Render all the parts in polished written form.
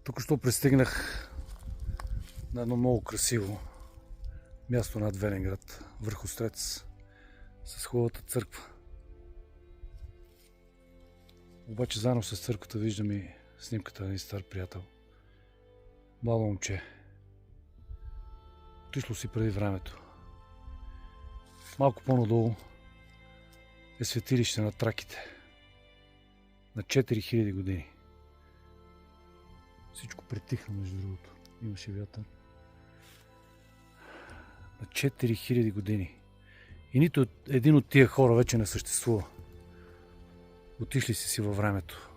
Тук що пристигнах на едно много красиво място над Велинград, Върхострец, с хубавата църква. Обаче заедно с църквата виждам и снимката на един стар приятел. Младо момче. Отишло си преди времето. Малко по-надолу е светилище на Траките. На 4000 години. Всичко притихна, между другото. Имаше вятър. На 4000 години. И нито един от тия хора вече не съществува. Отишли си във времето.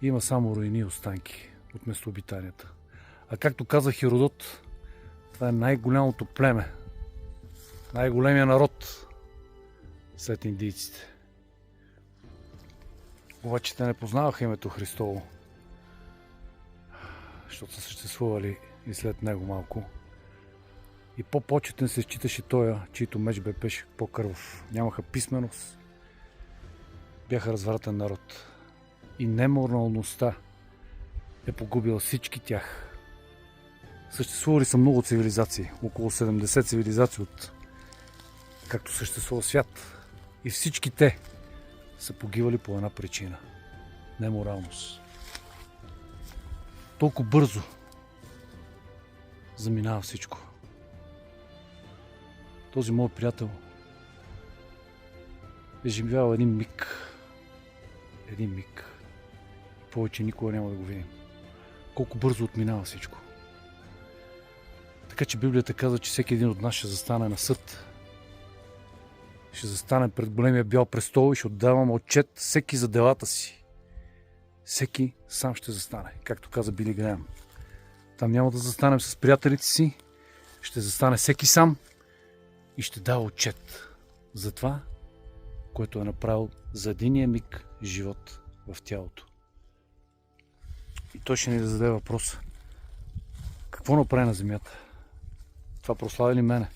Има само руини и останки от местообитанията. А както каза Херодот, това е най-голямото племе, най-големия народ след индийците. Обаче те не познаваха името Христово, защото са съществували и след него малко. И по-почетен се считаше тоя, чийто меч беше по-кървав. Нямаха писменост, бяха развратен народ. И неморалността е погубила всички тях. Съществували са много цивилизации, около 70 цивилизации от както съществува свят. И всички те са погивали по една причина – неморалност. Толкова бързо заминава всичко. Този мой приятел е живял един миг. Един миг. Повече никога няма да го видим. Колко бързо отминава всичко. Така че Библията казва, че всеки един от нас ще застане на съд. Ще застане пред големия бял престол и ще отдаваме отчет всеки за делата си. Всеки сам ще застане, както каза Били Греъм. Там няма да застанем с приятелите си, ще застане всеки сам и ще дава отчет за това, което е направил за единия миг живот в тялото. И той ще ни да зададе въпроса: какво направи на земята? Това прослави ли мене?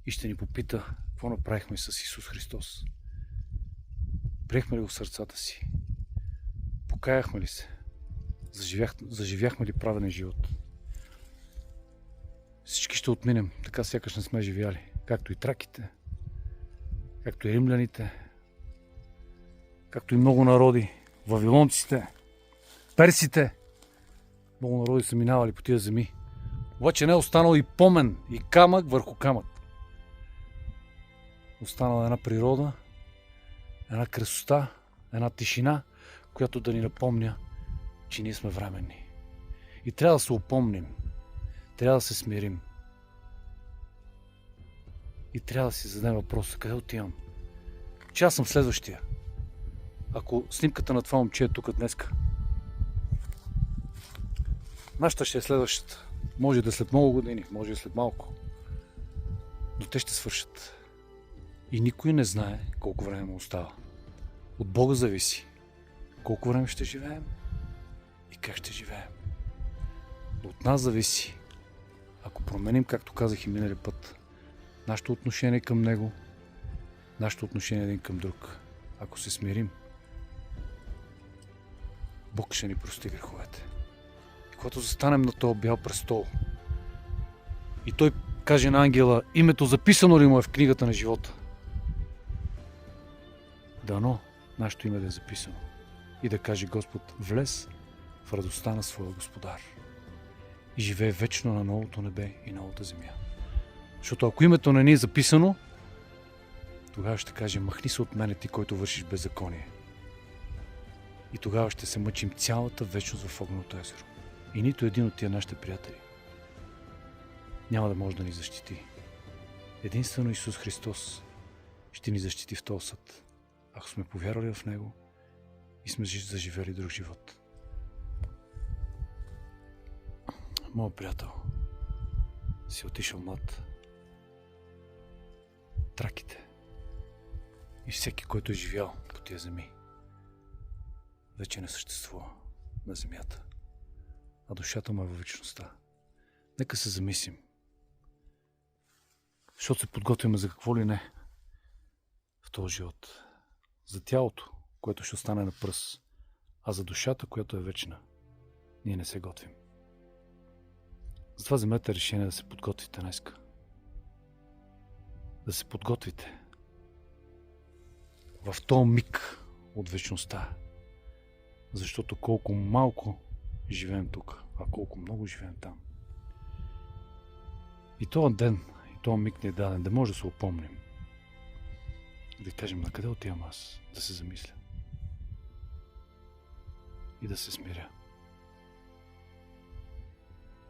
И ще ни попита какво направихме с Исус Христос. Приехме ли го в сърцата си? Покаяхме ли се? Заживяхме ли праведен живот? Всички ще отминем, така сякаш не сме живяли. Както и траките, както и римляните, както и много народи, вавилонците, персите. Много народи са минавали по тия земи. Обаче не е останал и помен, и камък върху камък. Останала една природа, една красота, една тишина, която да ни напомня, че ние сме временни. И трябва да се упомним, трябва да се смирим. И трябва да си зададем въпроса: къде отивам? Че аз съм следващия. Ако снимката на това момче е тук днеска, нашата ще е следващата. Може да е след много години, може и след малко. Но те ще свършат. И никой не знае колко време му остава. От Бога зависи колко време ще живеем и как ще живеем. От нас зависи, ако променим, както казах и миналия път, нашето отношение към Него, нашето отношение един към друг. Ако се смирим, Бог ще ни прости греховете. И когато застанем на този бял престол и Той каже на ангела: името записано ли му е в книгата на живота? Дано нашето име да е записано. И да каже Господ: влез в радостта на своя Господар. И живее вечно на новото небе и новата земя. Защото ако името не ни е записано, тогава ще каже: махни се от мене, ти, който вършиш беззаконие. И тогава ще се мъчим цялата вечност в огненото езеро. И нито един от тия нашите приятели няма да може да ни защити. Единствено Исус Христос ще ни защити в този съд, ако сме повярвали в Него и сме заживели друг живот. Моят приятел си отишъл над Траките. И всеки, който е живял по тия земи, вече не съществува на земята, а душата му е във вечността. Нека се замислим, защото се подготвяме за какво ли не в този живот. За тялото, което ще остане на пръст, А за душата, която е вечна, ние не се готвим. Затова вземете решение да се подготвите днеска. Да се подготвите в този миг от вечността. Защото колко малко живеем тук, а колко много живеем там. И този ден, и този миг ни е даден, да може да се опомним. Да кажем, на къде отивам аз, да се замисля. И да се смиря.